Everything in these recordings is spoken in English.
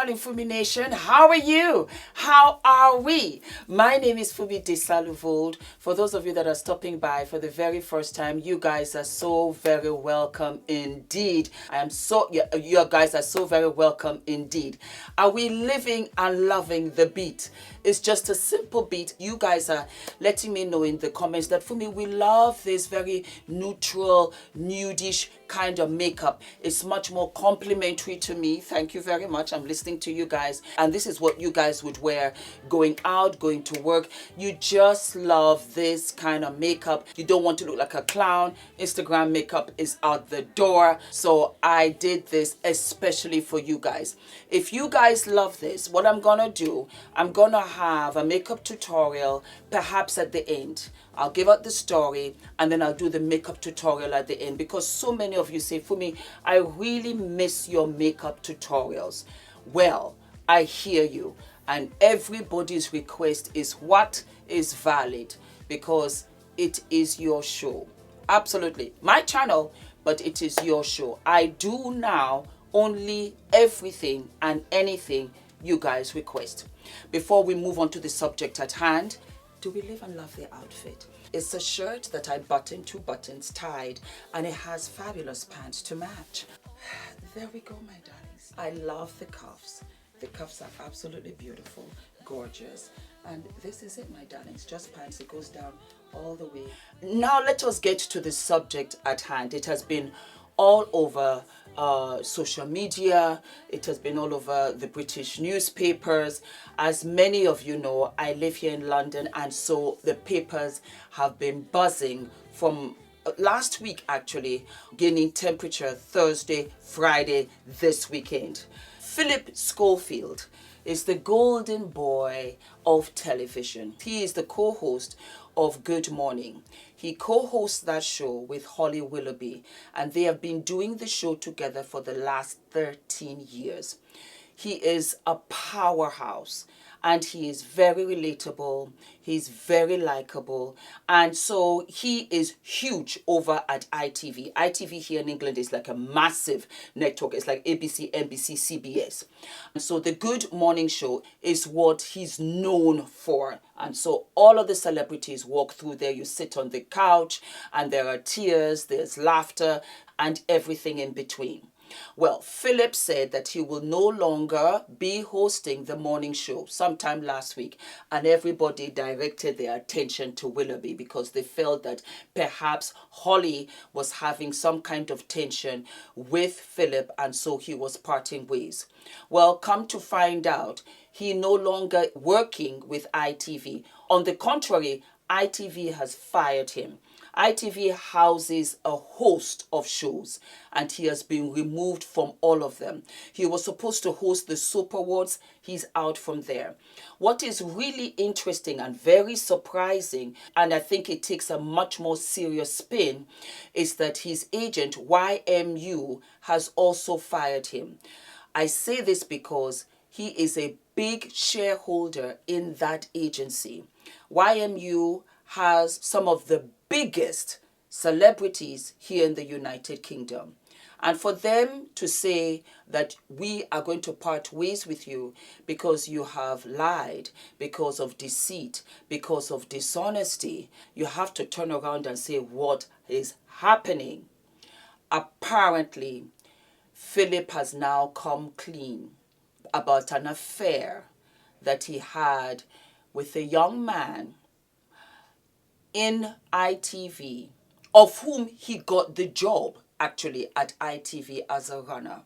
darling Fumi Nation. How are you? How are we? My name is Fumidesaluvold. For those of you that are stopping by for the very first time, you guys are so very welcome indeed. You guys are so very welcome indeed. Are we living and loving the beat? It's just a simple beat. You guys are letting me know in the comments that Fumi, we love this very neutral, nudish kind of makeup. It's much more complimentary to me. Thank you very much. I'm listening to you guys. And this is what you guys would wear going out, going to work. You just love this kind of makeup. You don't want to look like a clown. Instagram makeup is out the door. So I did this especially for you guys. If you guys love this, what I'm gonna do, I'm gonna have a makeup tutorial perhaps at the end. I'll give out the story and then I'll do the makeup tutorial at the end, because so many of you say, Fumi, I really miss your makeup tutorials. Well, I hear you, and everybody's request is what is valid, because it is your show. Absolutely. My channel, but it is your show. I do now only everything and anything you guys request. Before we move on to the subject at hand, do we live and love the outfit? It's a shirt that I buttoned, 2 buttons tied, and it has fabulous pants to match. There we go, my darlings. I love the cuffs. The cuffs are absolutely beautiful, gorgeous. And this is it, my darlings, just pants. It goes down all the way. Now let us get to the subject at hand. It has been all over social media. It has been all over the British newspapers. As many of you know, I live here in London, and so the papers have been buzzing from last week, actually, gaining temperature Thursday, Friday, this weekend. Phillip Schofield is the golden boy of television. He is the co-host of Good Morning. He co-hosts that show with Holly Willoughby, and they have been doing the show together for the last 13 years. He is a powerhouse, and he is very relatable. He's very likable, and so he is huge over at ITV. ITV here in England is like a massive network. It's like ABC, NBC, CBS. And so the Good Morning Show is what he's known for. And so all of the celebrities walk through there. You sit on the couch, and there are tears, there's laughter, and everything in between. Well, Phillip said that he will no longer be hosting the morning show sometime last week, and everybody directed their attention to Willoughby because they felt that perhaps Holly was having some kind of tension with Phillip, and so he was parting ways. Well, come to find out, he no longer working with ITV. On the contrary, ITV has fired him. ITV houses a host of shows, and he has been removed from all of them. He was supposed to host the Soap Awards. He's out from there. What is really interesting and very surprising, and I think it takes a much more serious spin, is that his agent, YMU, has also fired him. I say this because he is a big shareholder in that agency. YMU has some of the biggest celebrities here in the United Kingdom. And for them to say that we are going to part ways with you because you have lied, because of deceit, because of dishonesty, you have to turn around and say what is happening. Apparently, Phillip has now come clean about an affair that he had with a young man in ITV, of whom he got the job actually at ITV as a runner.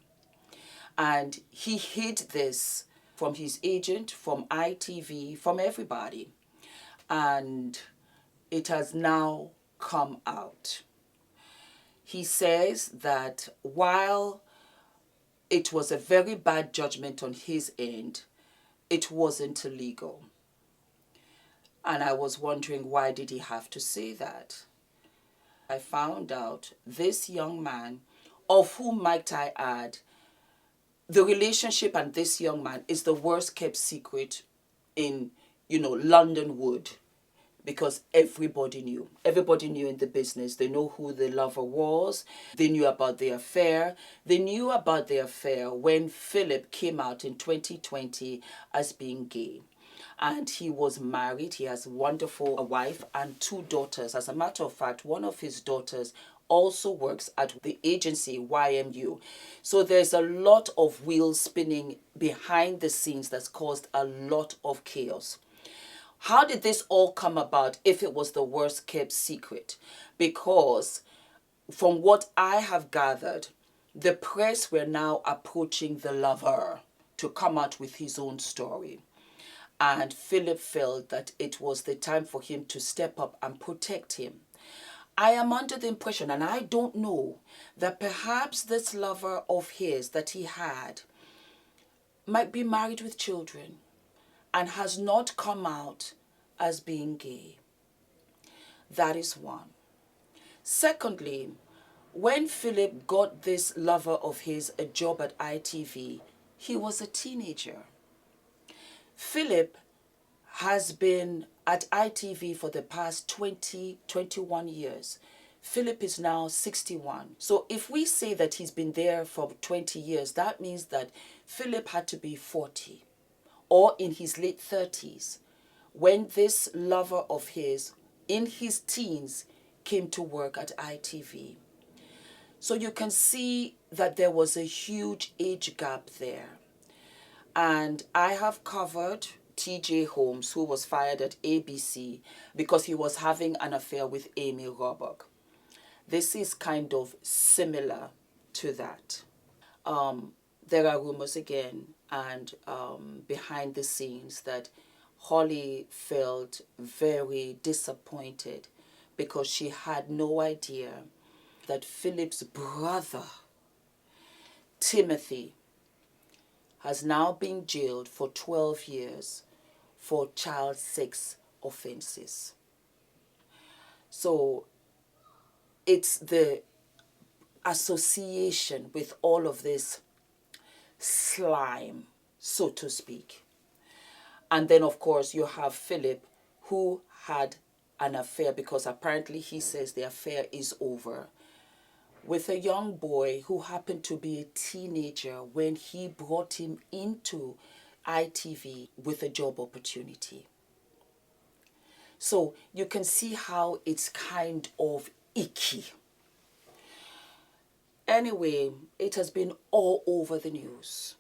And he hid this from his agent, from ITV, from everybody. And it has now come out. He says that while it was a very bad judgment on his end, it wasn't illegal. And I was wondering, why did he have to say that? I found out this young man, of whom might I add, the relationship and this young man is the worst kept secret in, London Wood. because everybody knew. Everybody knew in the business. They know who the lover was. They knew about the affair. They knew about the affair when Phillip came out in 2020 as being gay. And he was married. He has a wonderful wife and 2 daughters. As a matter of fact, one of his daughters also works at the agency YMU. So there's a lot of wheels spinning behind the scenes that's caused a lot of chaos. How did this all come about if it was the worst kept secret? Because from what I have gathered, the press were now approaching the lover to come out with his own story. And Phillip felt that it was the time for him to step up and protect him. I am under the impression, and I don't know, that perhaps this lover of his that he had might be married with children and has not come out as being gay. That is one. Secondly, when Phillip got this lover of his a job at ITV, he was a teenager. Phillip has been at ITV for the past 21 years. Phillip is now 61. So if we say that he's been there for 20 years, that means that Phillip had to be 40 or in his late 30s when this lover of his, in his teens, came to work at ITV. So you can see that there was a huge age gap there. And I have covered T.J. Holmes, who was fired at ABC because he was having an affair with Amy Robach. This is kind of similar to that. There are rumors again and behind the scenes that Holly felt very disappointed because she had no idea that Phillip's brother, Timothy, has now been jailed for 12 years for child sex offenses. So it's the association with all of this slime, so to speak. And then, of course, you have Phillip, who had an affair, because apparently he says the affair is over, with a young boy who happened to be a teenager when he brought him into ITV with a job opportunity. So you can see how it's kind of icky. Anyway, it has been all over the news.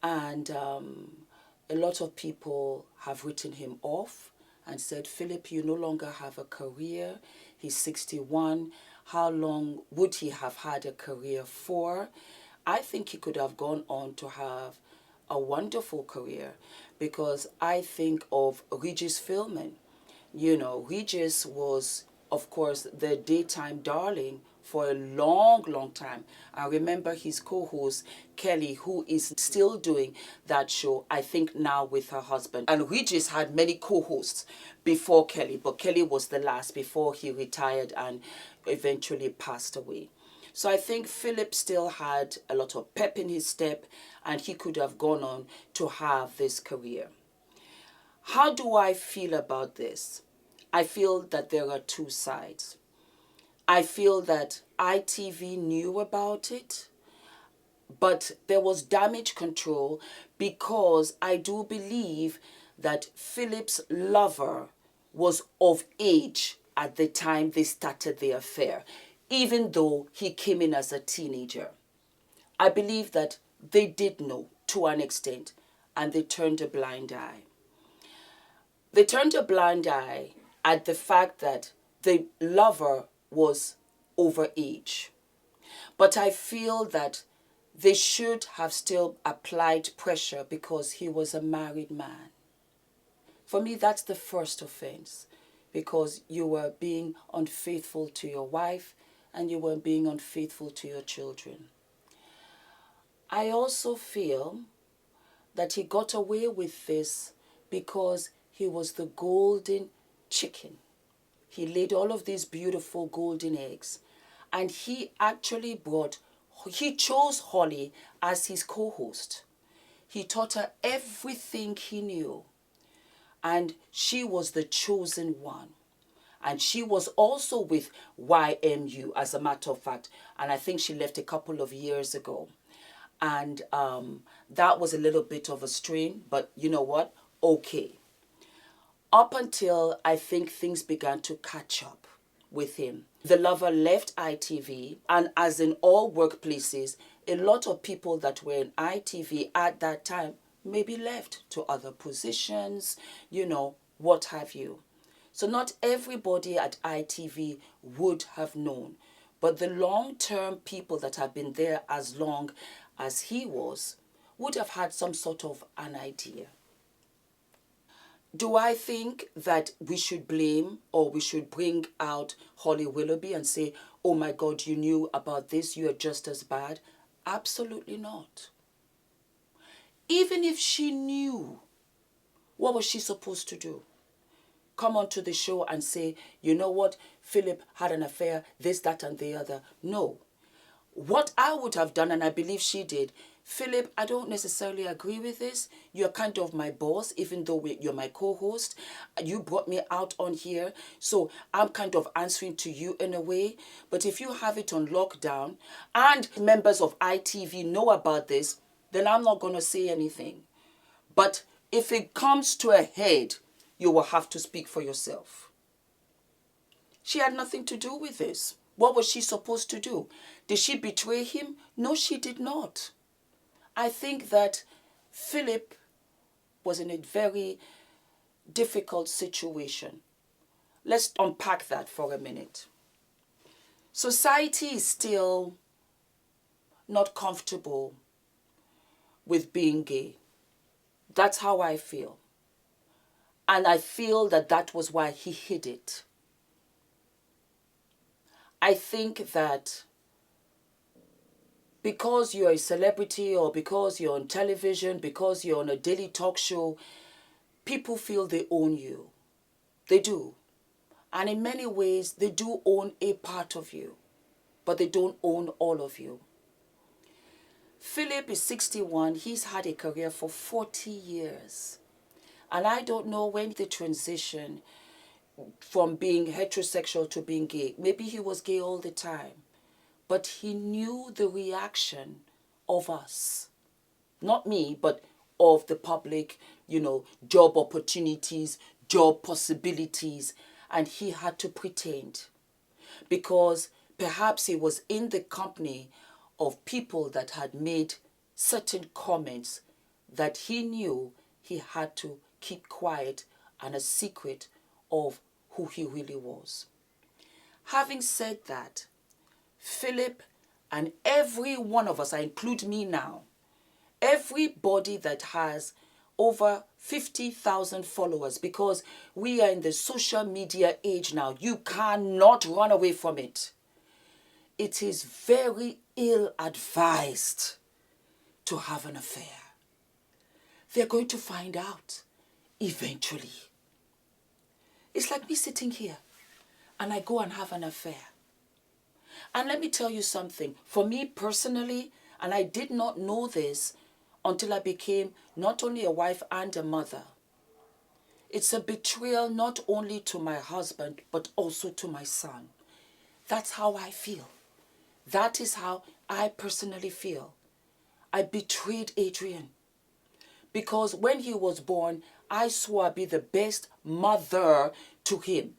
And a lot of people have written him off and said, Phillip, you no longer have a career. He's 61. How long would he have had a career for? I think he could have gone on to have a wonderful career, because I think of Regis Philbin. You know, Regis was, of course, the daytime darling for a long, long time. I remember his co-host, Kelly, who is still doing that show, I think now with her husband. And Regis had many co-hosts before Kelly, but Kelly was the last before he retired and eventually passed away. So I think Phillip still had a lot of pep in his step, and he could have gone on to have this career. How do I feel about this? I feel that there are 2 sides. I feel that ITV knew about it, but there was damage control, because I do believe that Phillip's lover was of age at the time they started the affair, even though he came in as a teenager. I believe that they did know to an extent, and they turned a blind eye. They turned a blind eye at the fact that the lover was over age. But I feel that they should have still applied pressure, because he was a married man. For me, that's the first offense, because you were being unfaithful to your wife and you were being unfaithful to your children. I also feel that he got away with this because he was the golden chicken. He laid all of these beautiful golden eggs, and he actually he chose Holly as his co-host. He taught her everything he knew. And she was the chosen one. And she was also with YMU, as a matter of fact. And I think she left a couple of years ago. And that was a little bit of a strain. But you know what? Okay. Up until I think things began to catch up with him. The lover left ITV. And as in all workplaces, a lot of people that were in ITV at that time maybe left to other positions, you know, what have you. So not everybody at ITV would have known, but the long-term people that have been there as long as he was would have had some sort of an idea. Do I think that we should blame or we should bring out Holly Willoughby and say, oh my God, you knew about this, you are just as bad? Absolutely not. Even if she knew, what was she supposed to do? Come onto the show and say, you know what, Phillip had an affair, this, that, and the other. No. What I would have done, and I believe she did, Phillip, I don't necessarily agree with this. You're kind of my boss, even though you're my co-host. You brought me out on here, so I'm kind of answering to you in a way. But if you have it on lockdown and members of ITV know about this, then I'm not going to say anything. But if it comes to a head, you will have to speak for yourself. She had nothing to do with this. What was she supposed to do? Did she betray him? No, she did not. I think that Phillip was in a very difficult situation. Let's unpack that for a minute. Society is still not comfortable with being gay. That's how I feel. And I feel that that was why he hid it. I think that because you're a celebrity or because you're on television, because you're on a daily talk show, people feel they own you. They do. And in many ways, they do own a part of you, but they don't own all of you. Phillip is 61. He's had a career for 40 years. And I don't know when the transition from being heterosexual to being gay. Maybe he was gay all the time. But he knew the reaction of us. Not me, but of the public, you know, job opportunities, job possibilities. And he had to pretend. Because perhaps he was in the company of people that had made certain comments that he knew he had to keep quiet and a secret of who he really was. Having said that, Phillip and every one of us, I include me now, everybody that has over 50,000 followers, because we are in the social media age now, you cannot run away from it. It is very ill-advised to have an affair. They're going to find out eventually. It's like me sitting here and I go and have an affair. And let me tell you something. For me personally, and I did not know this until I became not only a wife and a mother. It's a betrayal not only to my husband, but also to my son. That's how I feel. That is how I personally feel. I betrayed Adrian. Because when he was born, I swore I'd be the best mother to him.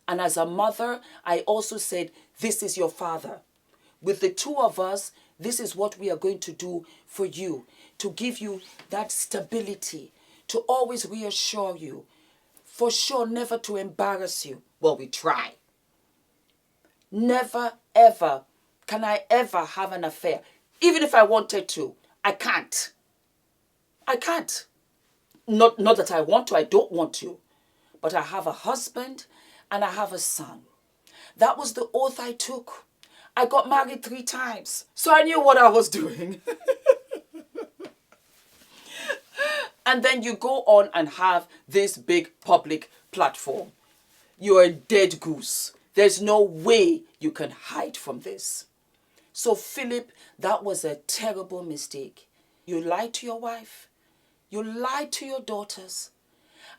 And as a mother, I also said, this is your father. With the two of us, this is what we are going to do for you. To give you that stability. To always reassure you. For sure, never to embarrass you. Well, we try. Never, ever can I ever have an affair. Even if I wanted to, I can't. I can't. Not that I want to, I don't want to. But I have a husband and I have a son. That was the oath I took. I got married 3 times. So I knew what I was doing. And then you go on and have this big public platform. You're a dead goose. There's no way you can hide from this. So Phillip, that was a terrible mistake. You lied to your wife. You lied to your daughters.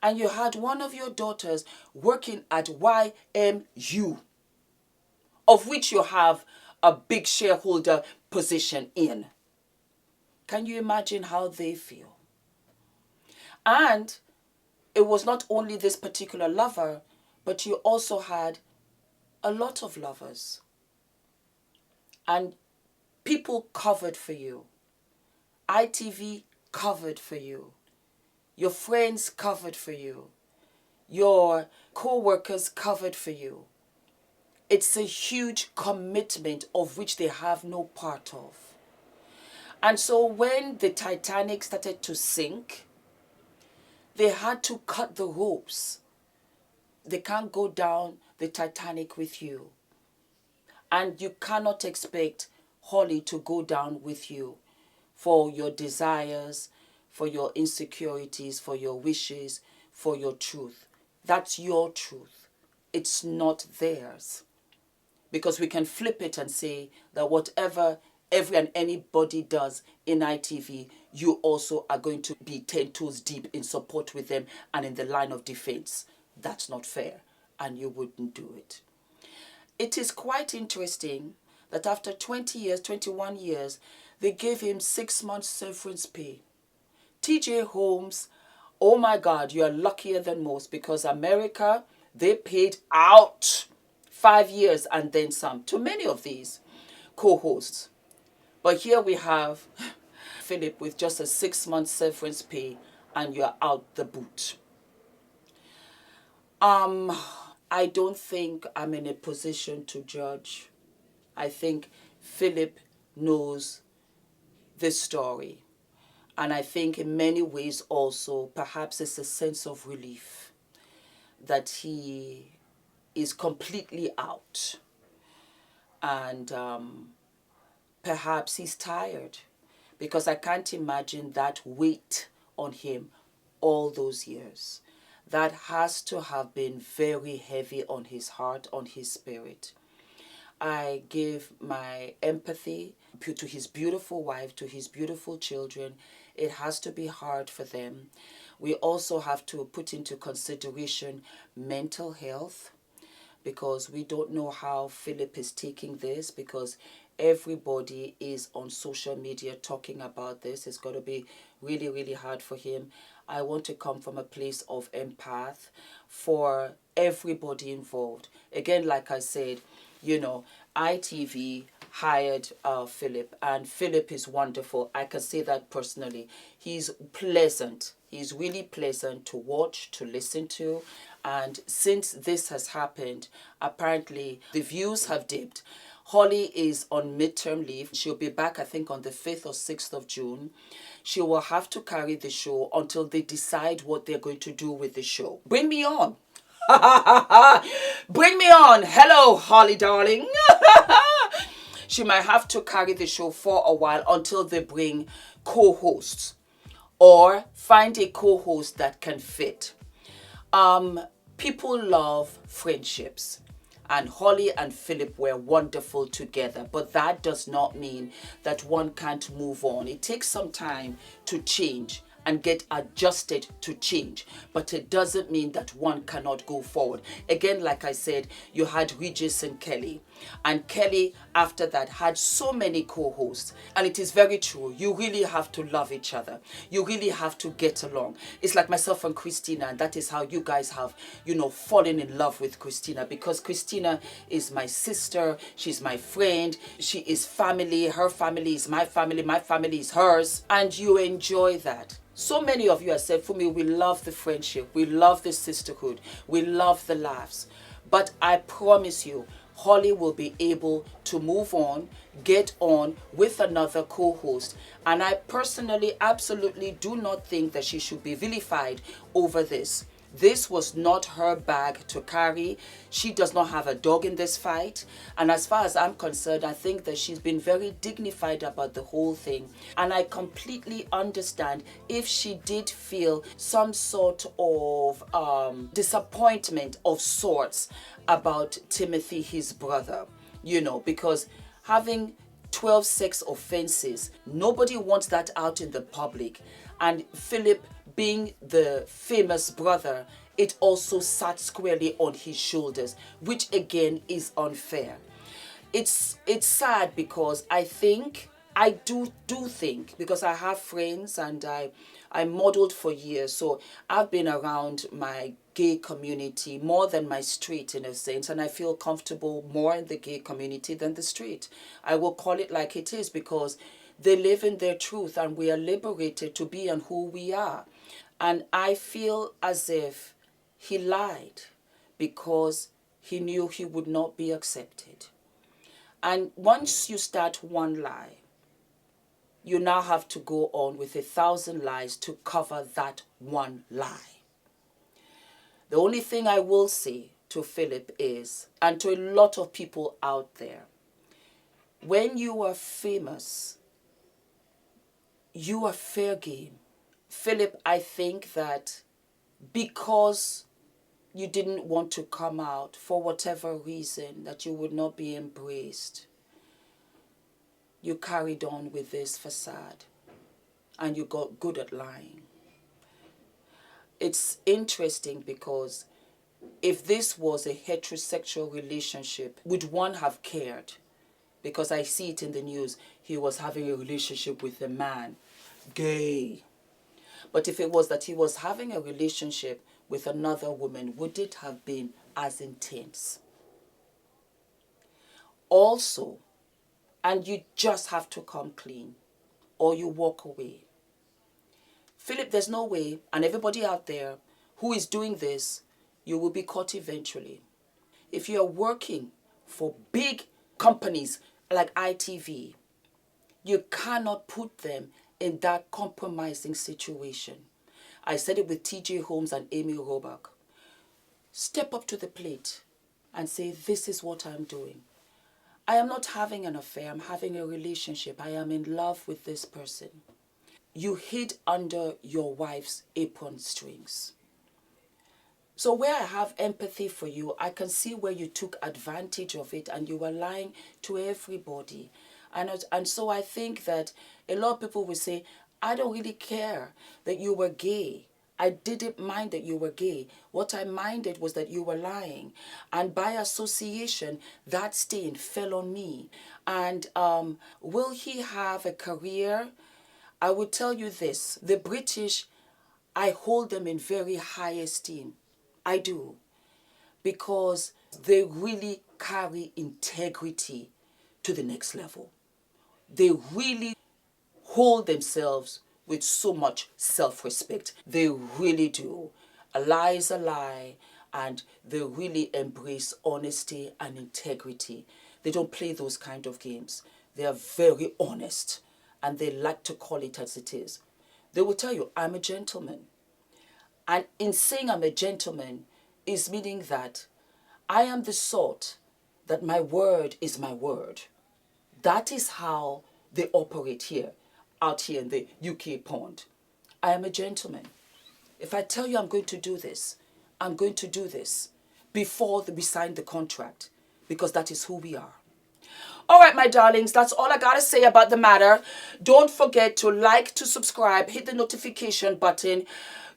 and you had one of your daughters working at YMU, of which you have a big shareholder position in. Can you imagine how they feel? And it was not only this particular lover, but you also had a lot of lovers. And people covered for you. ITV covered for you. Your friends covered for you. Your co-workers covered for you. It's a huge commitment of which they have no part of. And so when the Titanic started to sink, they had to cut the ropes. They can't go down the Titanic with you. And you cannot expect Holly to go down with you for your desires, for your insecurities, for your wishes, for your truth. That's your truth. It's not theirs. Because we can flip it and say that whatever every and anybody does in ITV, you also are going to be 10 toes deep in support with them and in the line of defense. That's not fair, and you wouldn't do it. It is quite interesting that after 20 years, 21 years, they gave him 6 months severance pay. TJ Holmes, oh my God, you are luckier than most, because America, they paid out 5 years and then some to many of these co-hosts. But here we have Phillip with just a 6 month severance pay and you're out the boot. I don't think I'm in a position to judge. I think Phillip knows this story. And I think in many ways also, perhaps it's a sense of relief that he is completely out. And perhaps he's tired, because I can't imagine that weight on him all those years. That has to have been very heavy on his heart, on his spirit. I give my empathy to his beautiful wife, to his beautiful children. It has to be hard for them. We also have to put into consideration mental health, because we don't know how Phillip is taking this, because everybody is on social media talking about this. It's got to be really, really hard for him. I want to come from a place of empath for everybody involved. Again, like I said, you know, ITV hired Phillip, and Phillip is wonderful. I can say that personally. He's pleasant. He's really pleasant to watch, to listen to. And since this has happened, apparently the views have dipped. Holly is on midterm leave. She'll be back, I think, on the 5th or 6th of June. She will have to carry the show until they decide what they're going to do with the show. Bring me on. Bring me on. Hello, Holly, darling. She might have to carry the show for a while until they bring co-hosts or find a co-host that can fit. People love friendships. And Holly and Phillip were wonderful together. But that does not mean that one can't move on. It takes some time to change and get adjusted to change. But it doesn't mean that one cannot go forward. Again, like I said, you had Regis and Kelly. And Kelly, after that, had so many co-hosts. And it is very true. You really have to love each other. You really have to get along. It's like myself and Christina. And that is how you guys have, you know, fallen in love with Christina. Because Christina is my sister. She's my friend. She is family. Her family is my family is hers. And you enjoy that. So many of you have said, Fumi, we love the friendship. We love the sisterhood. We love the laughs. But I promise you, Holly will be able to move on, get on with another co-host. And I personally absolutely do not think that she should be vilified over this. This was not her bag to carry. She does not have a dog in this fight. And as far as I'm concerned, I think that she's been very dignified about the whole thing. And I completely understand if she did feel some sort of disappointment of sorts about Timothy, his brother, you know, because having 12 sex offenses, nobody wants that out in the public. and Phillip being the famous brother, it also sat squarely on his shoulders, which again is unfair. It's sad because I do think, because I have friends and I modeled for years, so I've been around my gay community more than my straight in a sense, and I feel comfortable more in the gay community than the straight. I will call it like it is because they live in their truth and we are liberated to be and who we are. And I feel as if he lied because he knew he would not be accepted. And once you start one lie, you now have to go on with 1,000 lies to cover that one lie. The only thing I will say to Phillip is, and to a lot of people out there, when you are famous, you are fair game. Phillip, I think that because you didn't want to come out for whatever reason, that you would not be embraced, you carried on with this facade and you got good at lying. It's interesting because if this was a heterosexual relationship, would one have cared? Because I see it in the news, he was having a relationship with a man, gay. But if it was that he was having a relationship with another woman, would it have been as intense? Also, and you just have to come clean or you walk away. Phillip, there's no way, and everybody out there who is doing this, you will be caught eventually. If you're working for big companies like ITV, you cannot put them in that compromising situation. I said it with TJ Holmes and Amy Robach. Step up to the plate and say, this is what I'm doing. I am not having an affair, I'm having a relationship. I am in love with this person. You hid under your wife's apron strings. So where I have empathy for you, I can see where you took advantage of it and you were lying to everybody. And so I think that a lot of people will say, I don't really care that you were gay. I didn't mind that you were gay. What I minded was that you were lying. And by association, that stain fell on me. And will he have a career? I would tell you this. The British, I hold them in very high esteem. I do. Because they really carry integrity to the next level. They really hold themselves with so much self-respect. They really do. A lie is a lie, and they really embrace honesty and integrity. They don't play those kind of games. They are very honest, and they like to call it as it is. They will tell you, I'm a gentleman. And in saying I'm a gentleman is meaning that I am the sort that my word is my word. That is how they operate here, out here in the UK pond. I am a gentleman. If I tell you I'm going to do this, I'm going to do this before we sign the contract, because that is who we are. All right, my darlings, that's all I got to say about the matter. Don't forget to like, to subscribe, hit the notification button.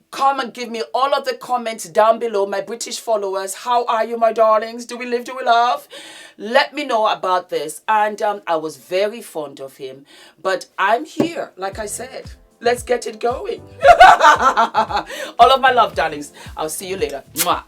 Come and give me all of the comments down below, my British followers. How are you, my darlings? Do we live, do we love? Let me know about this. And I was very fond of him. But I'm here, like I said. Let's get it going. All of my love, darlings. I'll see you later. Mwah.